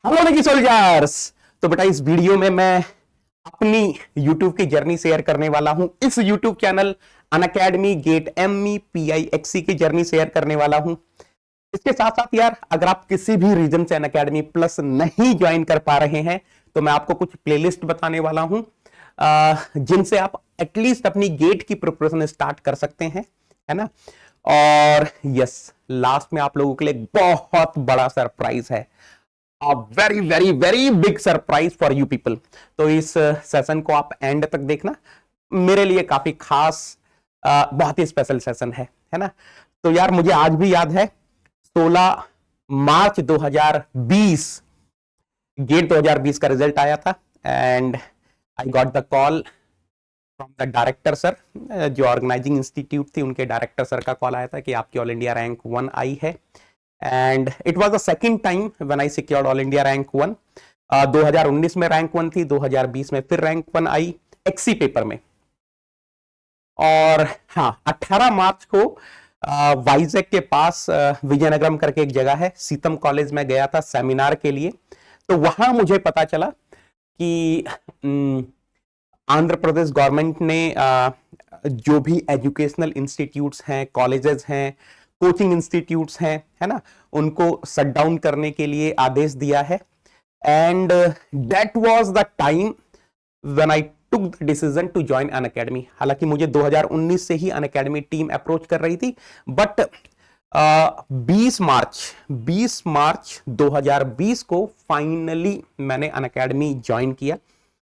Hello निकी soldiers. तो बेटा इस वीडियो में मैं अपनी YouTube की जर्नी शेयर करने वाला हूं। इस YouTube channel Unacademy GATE ME PIXC की जर्नी शेयर करने वाला हूं। इसके साथ साथ यार अगर आप किसी भी रीजन से अनअकैडमी प्लस नहीं ज्वाइन कर पा रहे हैं तो मैं आपको कुछ प्लेलिस्ट बताने वाला हूं जिनसे आप एटलीस्ट अपनी गेट की प्रिपरेशन स्टार्ट कर सकते हैं, है ना। और यस, लास्ट में आप लोगों के लिए बहुत बड़ा सरप्राइज है। Very very very big surprise for you people. तो इस सेशन को आप एंड तक देखना, मेरे लिए काफी खास बहुत ही स्पेशल सेशन है ना। तो यार मुझे आज भी याद है 16 मार्च 2020 गेट 2020 का रिजल्ट आया था and I got the call from the director sir. जो ऑर्गेनाइजिंग इंस्टीट्यूट थी उनके डायरेक्टर सर का कॉल आया था कि आपकी ऑल इंडिया रैंक 1 आई है and it was the second time when I secured all India rank 1। 2019 में रैंक 1 थी, 2020 में फिर रैंक 1 आई एक्सी पेपर में। और हाँ, 18 मार्च को वाइजैक के पास विजयनगरम करके एक जगह है, सीतम कॉलेज में गया था सेमिनार के लिए। तो वहां मुझे पता चला कि आंध्र प्रदेश गवर्नमेंट ने जो भी एजुकेशनल इंस्टीट्यूट्स हैं, कॉलेजेस हैं, कोचिंग इंस्टीट्यूट्स हैं, है ना, उनको शट डाउन करने के लिए आदेश दिया है। And that was the time when I took the decision to join Unacademy. हालांकि मुझे 2019 से ही अनअकैडमी टीम अप्रोच कर रही थी, बट 20 मार्च 2020 को फाइनली मैंने अनअकैडमी ज्वाइन किया।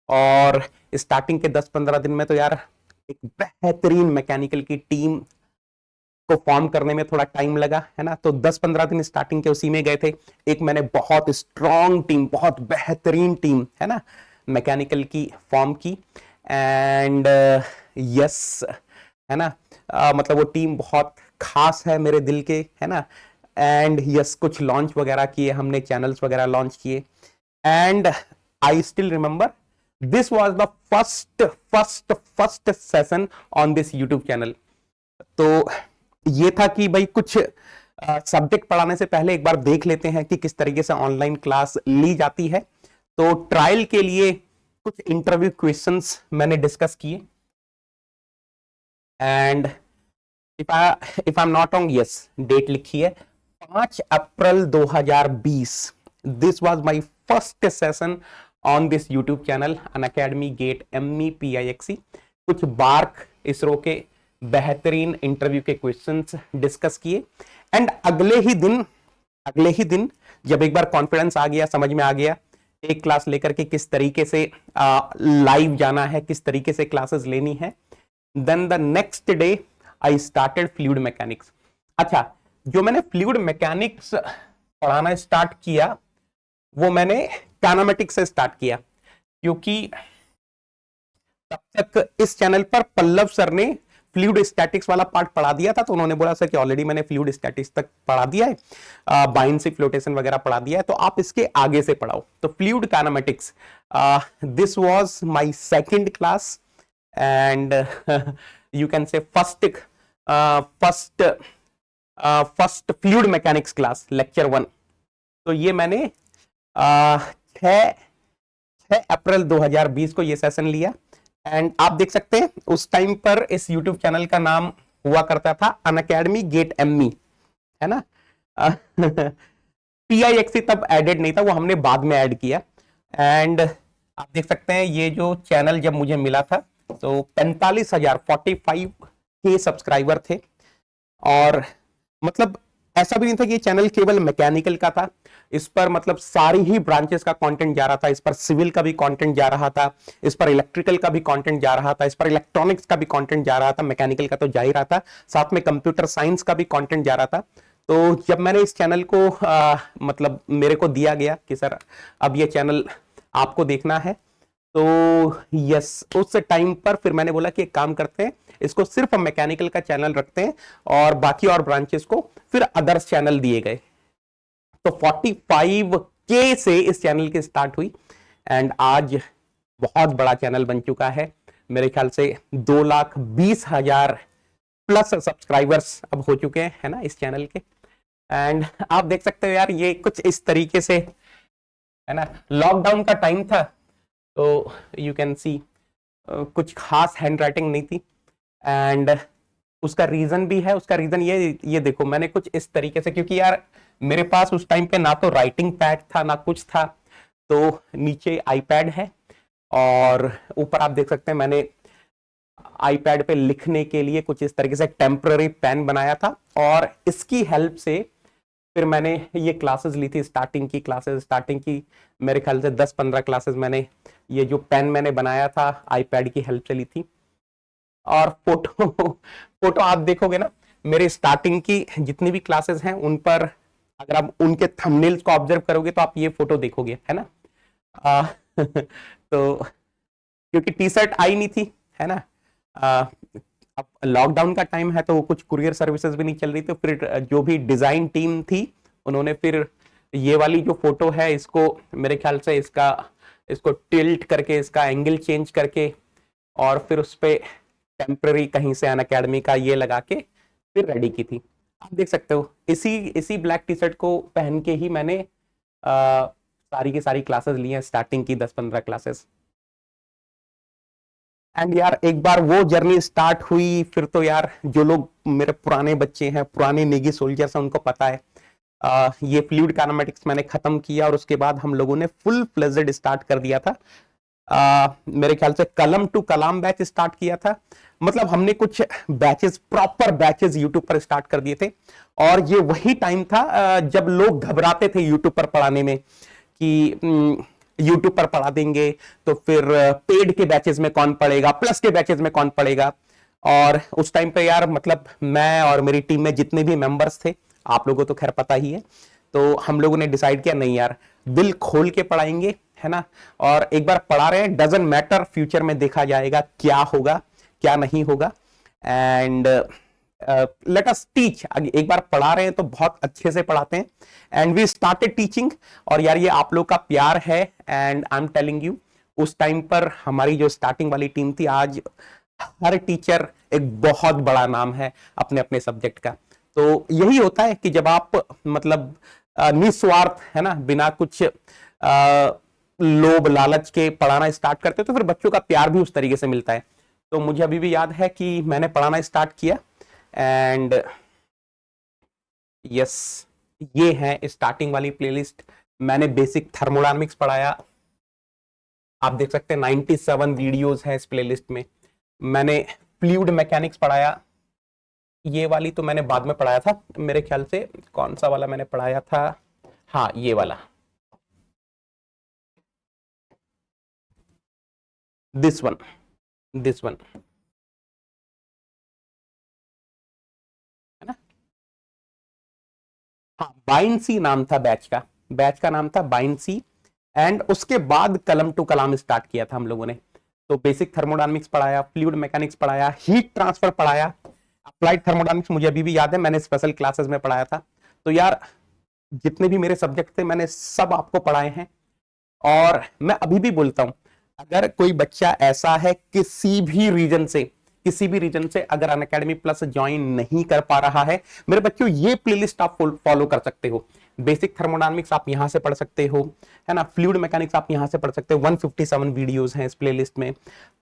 और स्टार्टिंग के 10-15 दिन में तो यार एक बेहतरीन मैकेनिकल की टीम को फॉर्म करने में थोड़ा टाइम लगा, है ना। तो 10-15 दिन स्टार्टिंग के उसी में गए थे। एक मैंने बहुत स्ट्रॉन्ग टीम, बहुत बेहतरीन टीम, है ना, मैकेनिकल की फॉर्म की। एंड यस, है ना, मतलब वो टीम बहुत खास है मेरे दिल के, है ना। एंड यस, कुछ लॉन्च वगैरह किए हमने, चैनल्स वगैरह लॉन्च किए। And I still remember this was the first session on this YouTube channel. तो ये था कि भाई कुछ सब्जेक्ट पढ़ाने से पहले एक बार देख लेते हैं कि किस तरीके से ऑनलाइन क्लास ली जाती है। तो ट्रायल के लिए कुछ इंटरव्यू क्वेश्चंस मैंने डिस्कस किए and if I am not wrong, yes, date लिखी है 5 April 2020। This was my first session on this YouTube channel Unacademy GATE ME PIXC। कुछ बार्क इसरो के बेहतरीन इंटरव्यू के क्वेश्चंस डिस्कस किए एंड अगले ही दिन जब एक बार कॉन्फिडेंस आ गया, समझ में आ गया एक क्लास लेकर के किस तरीके से लाइव जाना है, किस तरीके से क्लासेस लेनी है, then the next day I started fluid mechanics. अच्छा, जो मैंने फ्लूइड मैकेनिक्स पढ़ाना स्टार्ट किया वो मैंने काइनेमेटिक्स से स्टार्ट किया, क्योंकि तब तक इस चैनल पर पल्लव सर ने फ्लूइड स्टैटिक्स वाला पार्ट पढ़ा दिया था। तो उन्होंने बोला सर कि ऑलरेडी मैंने फ्लूइड स्टैटिक्स तक पढ़ा दिया है, बाइंसी फ्लोटेशन वगैरह पढ़ा दिया है, तो आप इसके आगे से पढ़ाओ। तो fluid kinematics, this was my second class and you can say first fluid mechanics class lecture 1। तो ये मैंने 6 अप्रैल 2020 को ये सेशन लिया एंड आप देख सकते हैं उस टाइम पर इस YouTube चैनल का नाम हुआ करता था अनअकैडमी गेट एमई, है ना। PIXC तब एडेड नहीं था, वो हमने बाद में ऐड किया। एंड आप देख सकते हैं ये जो चैनल जब मुझे मिला था तो 45,000 सब्सक्राइबर थे। और मतलब ऐसा भी नहीं था कि ये चैनल केवल मैकेनिकल का था, इस पर मतलब सारी ही ब्रांचेस का कंटेंट जा रहा था। इस पर सिविल का भी कंटेंट जा रहा था, इस पर इलेक्ट्रिकल का भी कंटेंट जा रहा था, इस पर इलेक्ट्रॉनिक्स का भी कंटेंट जा रहा था, मैकेनिकल का तो जा ही रहा था, साथ में कंप्यूटर साइंस का भी कंटेंट जा रहा था। तो जब मैंने इस चैनल को मतलब मेरे को दिया गया कि सर अब ये चैनल आपको देखना है, तो यस, उस टाइम पर फिर मैंने बोला कि एक काम करते हैं, इसको सिर्फ मैकेनिकल का चैनल रखते हैं और बाकी और ब्रांचेस को फिर अदर्स चैनल दिए गए। तो 45K से इस चैनल की स्टार्ट हुई एंड आज बहुत बड़ा चैनल बन चुका है। मेरे ख्याल से 2,20,000 प्लस सब्सक्राइबर्स अब हो चुके हैं, है ना, इस चैनल के। एंड आप देख सकते हो यार ये कुछ इस तरीके से है ना। लॉकडाउन का टाइम था तो यू कैन सी कुछ खास हैंड राइटिंग नहीं थी। एंड उसका रीजन भी है, उसका रीजन ये देखो, मैंने कुछ इस तरीके से, क्योंकि यार मेरे पास उस टाइम पे ना तो राइटिंग पैड था ना कुछ था, तो नीचे आईपैड है और ऊपर आप देख सकते हैं मैंने आईपैड पे लिखने के लिए कुछ इस तरीके से टेम्पररी पेन बनाया था, और इसकी हेल्प से फिर मैंने ये क्लासेस ली थी, स्टार्टिंग की मेरे ख्याल से 10-15 क्लासेस मैंने ये जो पेन मैंने बनाया था आईपैड की हेल्प से ली थी। और फोटो आप देखोगे ना, मेरे स्टार्टिंग की जितनी भी क्लासेस हैं उन पर अगर आप उनके थंबनेल्स को ऑब्जर्व करोगे तो आप ये फोटो देखोगे, है ना। आ, तो क्योंकि टी शर्ट आई नहीं थी, है ना। अब लॉकडाउन का टाइम है तो कुछ कुरियर सर्विसेज भी नहीं चल रही, तो फिर जो भी डिजाइन टीम थी उन्होंने फिर ये वाली जो फोटो है इसको मेरे ख्याल से इसको टिल्ट करके इसका एंगल चेंज करके और फिर उस पर टेम्पररी कहीं से अनअकैडमी का ये लगा के फिर रेडी की थी। आप देख सकते हो इसी ब्लैक टी शर्ट को पहन के ही मैंने सारी की सारी क्लासेस ली हैं, स्टार्टिंग की 10-15 क्लासेस। एंड यार एक बार वो जर्नी स्टार्ट हुई फिर तो यार जो लोग मेरे पुराने बच्चे हैं, पुराने नेगी सोल्जर्स हैं, उनको पता है ये फ्लूइड काइनेमेटिक्स मैंने खत्म किया और उसके बाद हम लोगों ने फुल फ्लेजेड स्टार्ट कर दिया था। मेरे ख्याल से कलम टू कलाम बैच स्टार्ट किया था, मतलब हमने कुछ बैचेस, प्रॉपर बैचेस यूट्यूब पर स्टार्ट कर दिए थे। और ये वही टाइम था जब लोग घबराते थे यूट्यूब पर पढ़ाने में कि यूट्यूब पर पढ़ा देंगे तो फिर पेड के बैचेस में कौन पढ़ेगा, प्लस के बैचेस में कौन पढ़ेगा। और उस टाइम पे यार मतलब मैं और मेरी टीम में जितने भी मेंबर्स थे, आप लोगों को तो खैर पता ही है, तो हम लोगों ने डिसाइड किया नहीं यार दिल खोल के पढ़ाएंगे, है ना। और एक बार पढ़ा रहे हैं, डजंट मैटर फ्यूचर में देखा जाएगा क्या होगा क्या नहीं होगा। एंड लेट अस टीच, एक बार पढ़ा रहे हैं तो बहुत अच्छे से पढ़ाते हैं। एंड वी स्टार्टेड टीचिंग, और यार ये आप लोग का प्यार है and I am telling you, उस टाइम पर हमारी जो स्टार्टिंग वाली टीम थी, आज हर टीचर एक बहुत बड़ा नाम है अपने अपने सब्जेक्ट का। तो यही होता है कि जब आप मतलब निस्वार्थ, है ना, बिना कुछ लोभ लालच के पढ़ाना स्टार्ट करते हो तो फिर बच्चों का प्यार भी उस तरीके से मिलता है। तो मुझे अभी भी याद है कि मैंने पढ़ाना स्टार्ट किया एंड यस, ये है स्टार्टिंग वाली प्लेलिस्ट। मैंने बेसिक थर्मोडायनामिक्स पढ़ाया, आप देख सकते हैं 97 वीडियोस हैं इस प्लेलिस्ट में। मैंने फ्लूइड मैकेनिक्स पढ़ाया, ये वाली तो मैंने बाद में पढ़ाया था, मेरे ख्याल से कौन सा वाला मैंने पढ़ाया था, हाँ ये वाला, दिस वन है ना। हाँ बाइंसी नाम था बैच का नाम था बाइंसी। एंड उसके बाद कलम टू कलाम स्टार्ट किया था हम लोगों ने। तो बेसिक थर्मोडायनामिक्स पढ़ाया, फ्लूइड मैकेनिक्स पढ़ाया, हीट ट्रांसफर पढ़ाया, अप्लाइड थर्मोडायनामिक्स मुझे अभी भी याद है मैंने स्पेशल क्लासेस में पढ़ाया था। तो यार जितने भी मेरे सब्जेक्ट थे मैंने सब आपको पढ़ाए हैं। और मैं अभी भी बोलता हूं, अगर कोई बच्चा ऐसा है किसी भी रीजन से अगर अनअकैडमी प्लस ज्वाइन नहीं कर पा रहा है, मेरे बच्चों ये प्लेलिस्ट आप फॉलो कर सकते हो। बेसिक थर्मोडायनामिक्स आप यहां से पढ़ सकते हो, है ना। फ्लूइड मैकेनिक्स आप यहां से पढ़ सकते हो, 157 वीडियोस हैं इस प्लेलिस्ट में।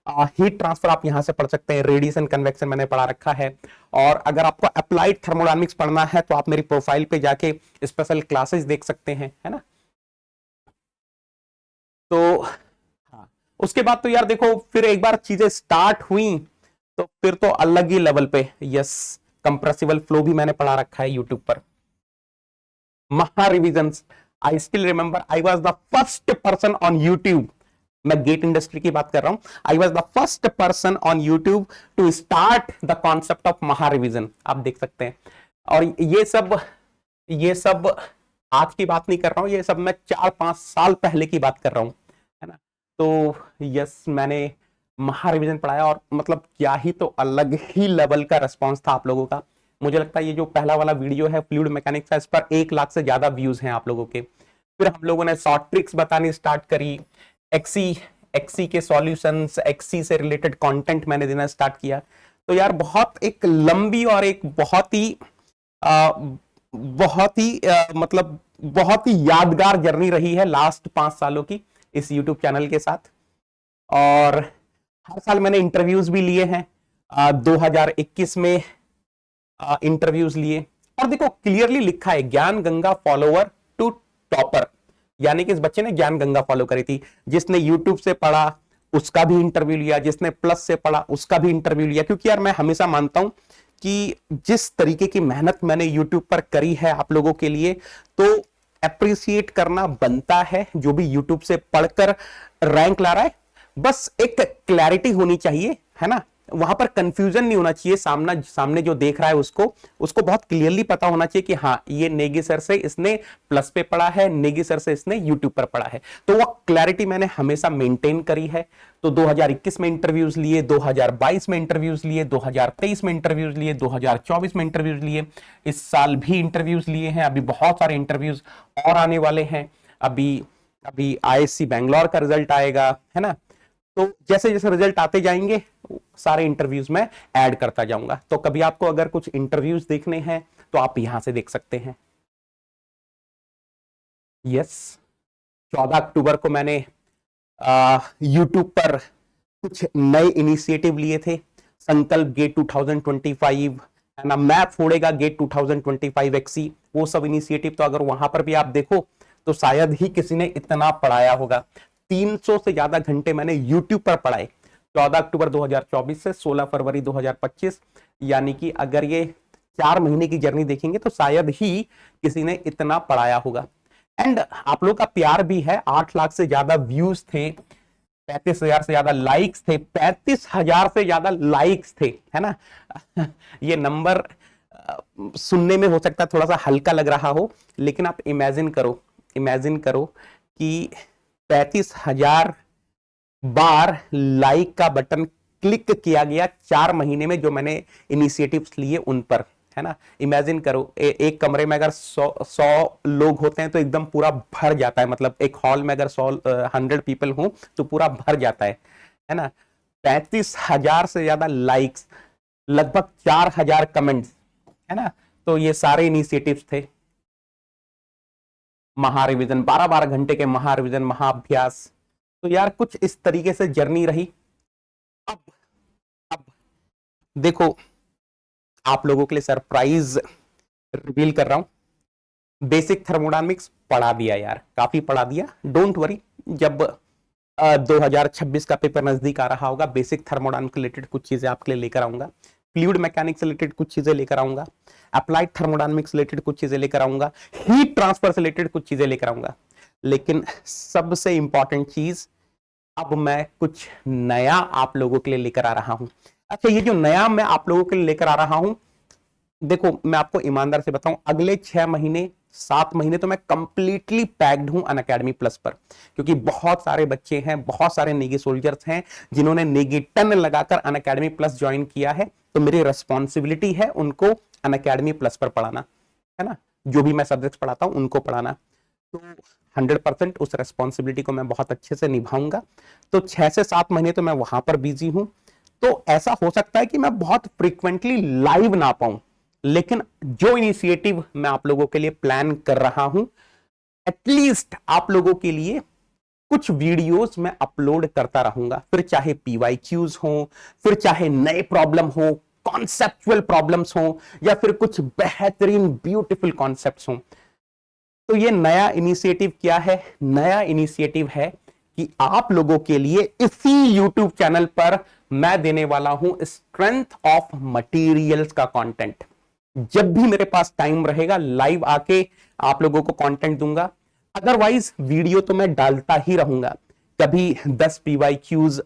हीट ट्रांसफर आप यहां से पढ़ सकते हैं, रेडिएशन कन्वेक्शन मैंने पढ़ा रखा है। और अगर आपको अप्लाइड थर्मोडायनामिक्स पढ़ना है तो आप मेरी प्रोफाइल पे जाके स्पेशल क्लासेस देख सकते हैं, है ना। तो हाँ, उसके बाद तो यार देखो फिर एक बार चीजें स्टार्ट हुई तो फिर तो अलग ही लेवल पे, यस, कंप्रेसिबल फ्लो भी मैंने पढ़ा रखा है यूट्यूब पर। महा revisions, I still remember I was the first person on YouTube, मैं गेट इंडस्ट्री की बात कर रहा हूं, I was the first person on YouTube to start the concept of महा रिविजन, आप देख सकते हैं। और ये सब आज की बात नहीं कर रहा हूं, ये सब मैं 4-5 साल पहले की बात कर रहा हूं, है ना। तो यस, मैंने महा रिविजन पढ़ाया और मतलब क्या ही, तो अलग ही लेवल का रिस्पॉन्स था आप लोगों का। मुझे लगता है ये जो पहला वाला वीडियो है फ्लूइड मैकेनिक्स का, इस पर 1 लाख से ज्यादा व्यूज हैं आप लोगों के। फिर हम लोगों ने शॉर्ट ट्रिक्स बतानी स्टार्ट करी, एक्सी के सॉल्यूशंस, एक्सी से रिलेटेड कंटेंट मैंने देना स्टार्ट किया। तो यार बहुत एक लंबी और एक बहुत ही बहुत ही मतलब बहुत ही यादगार जर्नी रही है लास्ट 5 सालों की इस यूट्यूब चैनल के साथ। और हर साल मैंने इंटरव्यूज भी लिए हैं। 2021 में इंटरव्यूज लिए, और देखो क्लियरली लिखा है ज्ञान गंगा फॉलोवर टू टॉपर, यानी कि इस बच्चे ने ज्ञान गंगा फॉलो करी थी। जिसने यूट्यूब से पढ़ा उसका भी इंटरव्यू लिया, जिसने प्लस से पढ़ा उसका भी इंटरव्यू लिया। क्योंकि यार मैं हमेशा मानता हूं कि जिस तरीके की मेहनत मैंने यूट्यूब पर करी है आप लोगों के लिए, तो अप्रिशिएट करना बनता है जो भी यूट्यूब से पढ़कर रैंक ला रहा है। बस एक क्लैरिटी होनी चाहिए, है ना, वहां पर कंफ्यूजन नहीं होना चाहिए। सामने जो देख रहा है उसको बहुत क्लियरली पता होना चाहिए कि हाँ ये नेगी सर से इसने प्लस पे पढ़ा है, नेगी सर से इसने यूट्यूब पर पढ़ा है। तो वो क्लैरिटी मैंने हमेशा मेंटेन करी है। तो 2021 में इंटरव्यूज लिए, 2022 में इंटरव्यूज लिए, 2023 में इंटरव्यूज लिए, 2024 में इंटरव्यूज लिए, इस साल भी इंटरव्यूज लिए हैं। अभी बहुत सारे इंटरव्यूज और आने वाले हैं। अभी अभी आईएससी बैंगलोर का रिजल्ट आएगा, है ना। तो जैसे जैसे रिजल्ट आते जाएंगे सारे इंटरव्यूज में ऐड करता जाऊंगा। तो कभी आपको अगर कुछ इंटरव्यूज देखने हैं तो आप यहां से देख सकते हैं। यस, 14 अक्टूबर को मैंने यूट्यूब पर कुछ नए इनिशिएटिव लिए थे। संकल्प गेट 2025, है ना, मैप फोड़ेगा गेट 2025 एक्सी, वो सब इनिशिएटिव। तो अगर वहां पर भी आप देखो तो शायद ही किसी ने इतना पढ़ाया होगा। 300 से ज्यादा घंटे मैंने यूट्यूब पर पढ़ाए 14 अक्टूबर 2024 से 16 फरवरी 2025। यानी कि अगर ये 4 महीने की जर्नी देखेंगे तो शायद ही किसी ने इतना पढ़ाया होगा। एंड आप लोग का प्यार भी है। 8 लाख से ज्यादा व्यूज थे, 35,000 से ज्यादा लाइक्स थे, 35,000 से ज्यादा लाइक्स थे, है ना। ये नंबर सुनने में हो सकता है थोड़ा सा हल्का लग रहा हो, लेकिन आप इमेजिन करो कि 35,000 बार लाइक का बटन क्लिक किया गया 4 महीने में, जो मैंने इनिशिएटिव्स लिए उन पर, है ना। इमेजिन करो एक कमरे में अगर 100 लोग होते हैं तो एकदम पूरा भर जाता है। मतलब एक हॉल में अगर 100 पीपल हो तो पूरा भर जाता है ना। 35,000 से ज्यादा लाइक्स, लगभग 4,000 कमेंट्स, है ना। तो ये सारे इनिशिएटिव्स थे। महारिविजन, 12-12 घंटे के महारिविजन, महाअभ्यास। तो यार कुछ इस तरीके से जर्नी रही। अब देखो आप लोगों के लिए सरप्राइज रिवील कर रहा हूं। बेसिक थर्मोडायनामिक्स पढ़ा दिया यार, काफी पढ़ा दिया। डोंट वरी, जब 2026 का पेपर नजदीक आ रहा होगा, बेसिक थर्मोडायनामिक्स रिलेटेड कुछ चीजें आपके लिए लेकर आऊंगा, फ्लूइड मैकेनिक्स रिलेटेड कुछ चीजें लेकर आऊंगा, अप्लाइड थर्मोडायनामिक्स रिलेटेड कुछ चीजें लेकर आऊंगा, हीट ट्रांसफर से रिलेटेड कुछ चीजें लेकर आऊंगा। लेकिन सबसे इंपॉर्टेंट चीज, अब मैं कुछ नया आप लोगों के लिए लेकर आ रहा हूं। अच्छा, ये जो नया मैं आप लोगों के लिए लेकर आ रहा हूं, देखो मैं आपको ईमानदार से बताऊं, अगले 6 महीने 7 महीने तो मैं कंप्लीटली पैक्ड हूं अनअकैडमी प्लस पर। क्योंकि बहुत सारे बच्चे हैं, बहुत सारे नेगी सोल्जर्स हैं जिन्होंने नेगी 10 लगाकर अनअकैडमी प्लस ज्वाइन किया है। तो मेरी रिस्पॉन्सिबिलिटी है उनको अनअकैडमी प्लस पर पढ़ाना, है ना। जो भी मैं सब्जेक्ट पढ़ाता हूं उनको पढ़ाना। तो 100% उस रेस्पॉन्सिबिलिटी को मैं बहुत अच्छे से निभाऊंगा। तो 6 से 7 महीने तो मैं वहां पर बिजी हूं। तो ऐसा हो सकता है कि मैं बहुत फ्रीक्वेंटली लाइव ना पाऊं, लेकिन जो इनिशिएटिव मैं आप लोगों के लिए प्लान कर रहा हूं, एटलीस्ट आप लोगों के लिए कुछ वीडियोस मैं अपलोड करता रहूंगा। फिर चाहे पीवाईक्यूज हो, फिर चाहे नए प्रॉब्लम हो, कॉन्सेप्चुअल प्रॉब्लम्स हो, या फिर कुछ बेहतरीन ब्यूटीफुल कॉन्सेप्ट्स हो। तो ये नया इनिशिएटिव क्या है? नया इनिशिएटिव है कि आप लोगों के लिए इसी YouTube चैनल पर मैं देने वाला हूं स्ट्रेंथ ऑफ मटेरियल्स का कंटेंट। जब भी मेरे पास टाइम रहेगा लाइव आके आप लोगों को कंटेंट दूंगा। अदरवाइज वीडियो तो मैं डालता ही रहूंगा। कभी 10 पीवाईक्यूज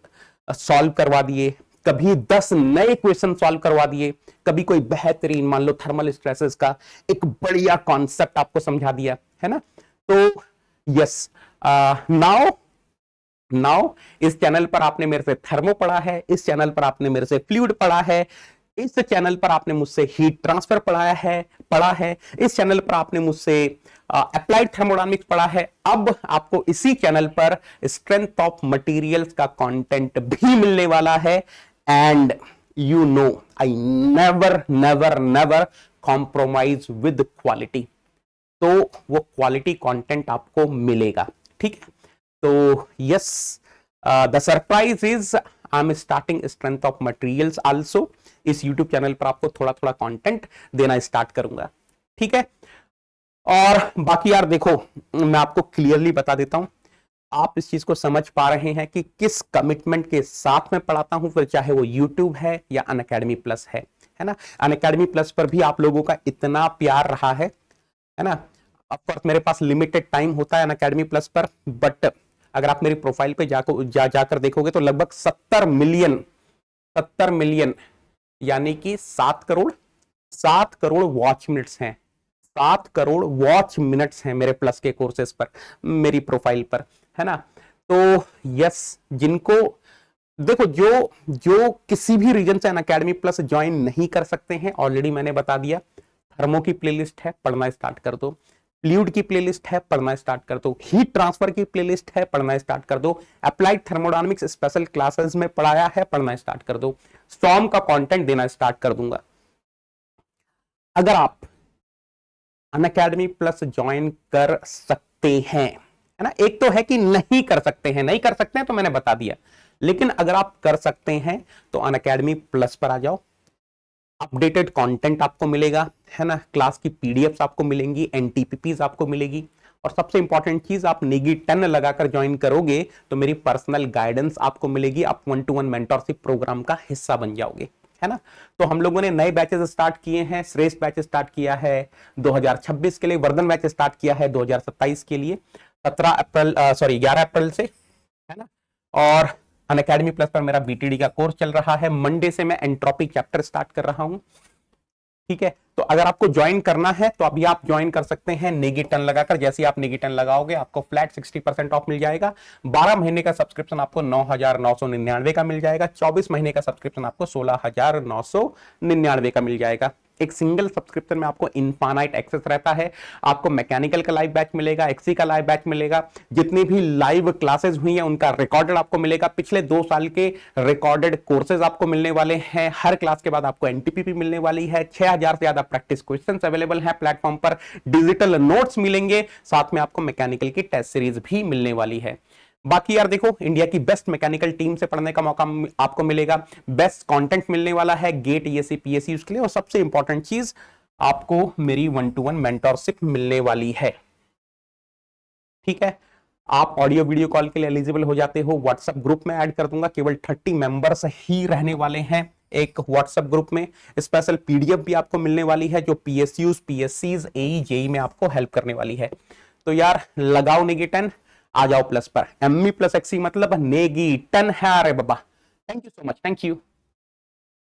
सॉल्व करवा दिए, कभी 10 नए क्वेश्चन सॉल्व करवा दिए, कभी कोई बेहतरीन मान लो थर्मल स्ट्रेसेस का एक बढ़िया कॉन्सेप्ट आपको समझा दिया, है ना। तो यस, नाउ इस चैनल पर आपने मेरे से थर्मो पढ़ा है, इस चैनल पर आपने मेरे से फ्लूइड पढ़ा है, इस चैनल पर आपने मुझसे हीट ट्रांसफर पढ़ा है, इस चैनल पर आपने मुझसे अप्लाइड थर्मोडायनामिक्स पढ़ा है। अब आपको इसी चैनल पर स्ट्रेंथ ऑफ मटेरियल्स का कंटेंट भी मिलने वाला है। And you know, I never compromise with quality, तो वो क्वालिटी कंटेंट आपको मिलेगा। ठीक है, तो yes, the surprise is I am starting strength of materials also. इस यूट्यूब चैनल पर आपको थोड़ा थोड़ा कंटेंट देना स्टार्ट करूंगा। ठीक है, और बाकी यार देखो, मैं आपको क्लियरली बता देता हूं, आप इस चीज को समझ पा रहे हैं कि किस कमिटमेंट के साथ मैं पढ़ाता हूं, फिर चाहे वो YouTube है या अनअकैडमी प्लस है ना। अनअकैडमी प्लस पर भी आप लोगों का इतना प्यार रहा है ना। ऑफकोर्स मेरे पास लिमिटेड टाइम होता है अनअकैडमी प्लस पर, बट अगर आप मेरी प्रोफाइल पे जाकर देखोगे तो लगभग 70 मिलियन यानी कि 7 करोड़ वॉच मिनट्स हैं, 7 करोड़ वॉच मिनट्स हैं मेरे प्लस के कोर्सेज पर, मेरी प्रोफाइल पर, है ना। तो यस, जिनको देखो, जो किसी भी रीजन से अनअकैडमी प्लस ज्वाइन नहीं कर सकते हैं, ऑलरेडी मैंने बता दिया, थर्मो की प्लेलिस्ट है, पढ़ना स्टार्ट कर दो। फ्लूइड की प्लेलिस्ट है, पढ़ना स्टार्ट कर दो। हीट ट्रांसफर की प्लेलिस्ट है, पढ़ना स्टार्ट कर दो। अप्लाइड थर्मोडायनामिक्स स्पेशल क्लासेस में पढ़ाया है, पढ़ना स्टार्ट कर दो। स्टॉर्म का कंटेंट देना स्टार्ट कर दूंगा। अगर आप अनअकैडमी प्लस ज्वाइन कर सकते हैं, है ना, एक तो है कि नहीं कर सकते हैं, नहीं कर सकते हैं तो मैंने बता दिया, लेकिन अगर आप कर सकते हैं तो अनअकैडमी प्लस पर आ जाओ। अपडेटेड कंटेंट आपको मिलेगा, है ना, क्लास की पीडीएफ्स आपको मिलेंगी, एनटीपीपीज आपको मिलेगी, और सबसे इंपॉर्टेंट चीज, आप नेगी 10 लगाकर ज्वाइन करोगे तो मेरी पर्सनल गाइडेंस आपको मिलेगी, आप 1-to-1 मेंटरशिप प्रोग्राम का हिस्सा बन जाओगे, है ना। तो हम लोगों ने नए बैचेस स्टार्ट किए हैं, श्रेष्ठ बैच स्टार्ट किया है 2026 के लिए, वर्धन बैच स्टार्ट किया है 2027 के लिए, 11 अप्रैल से, है ना। और अनअकैडमी प्लस पर मेरा बीटीडी का कोर्स चल रहा है, मंडे से मैं एंट्रोपी चैप्टर स्टार्ट कर रहा हूं। ठीक है, तो अगर आपको ज्वाइन करना है तो अभी आप ज्वाइन कर सकते हैं नेगी 10 लगाकर। जैसे आप नेगी 10 लगाओगे आपको फ्लैट 60% ऑफ मिल जाएगा। 12 महीने का सब्सक्रिप्शन आपको 9,999 का मिल जाएगा। 24 महीने का सब्सक्रिप्शन आपको 16,999 का मिल जाएगा। एक सिंगल सब्सक्रिप्शन में आपको इनफाइनाइट एक्सेस रहता है। आपको मैकेनिकल का लाइव बैच मिलेगा, एक्सी का लाइव बैच मिलेगा, जितनी भी लाइव क्लासेस हुई हैं उनका रिकॉर्डेड आपको मिलेगा, पिछले 2 साल के रिकॉर्डेड कोर्सेज आपको मिलने वाले हैं। हर क्लास के बाद आपको एनटीपीपी मिलने वाली है। 6000 से ज्यादा प्रैक्टिस क्वेश्चंस अवेलेबल हैं प्लेटफॉर्म पर, डिजिटल नोट्स मिलेंगे, साथ में आपको मैकेनिकल की टेस्ट सीरीज भी मिलने वाली है। बाकी यार देखो, इंडिया की बेस्ट मैकेनिकल टीम से पढ़ने का मौका आपको मिलेगा, बेस्ट कंटेंट मिलने वाला है गेट ईएससी पीएससी के लिए, और सबसे इंपॉर्टेंट चीज, आपको मेरी 1-to-1 मेंटरशिप मिलने वाली है। ठीक है, आप ऑडियो वीडियो कॉल के लिए एलिजिबल हो जाते हो। व्हाट्सएप ग्रुप में ऐड कर दूंगा, केवल 30 मेंबर्स ही रहने वाले हैं एक व्हाट्सएप ग्रुप में। स्पेशल पीडीएफ भी आपको मिलने वाली है जो पीएसयूज, पीएससीज, एई, जेई में आपको हेल्प करने वाली है। तो यार लगाओ नेगी 10, आ जाओ प्लस पर। एमई प्लस एक्सी मतलब नेगी 10 है। अरे बाबा, thank you so much, thank you.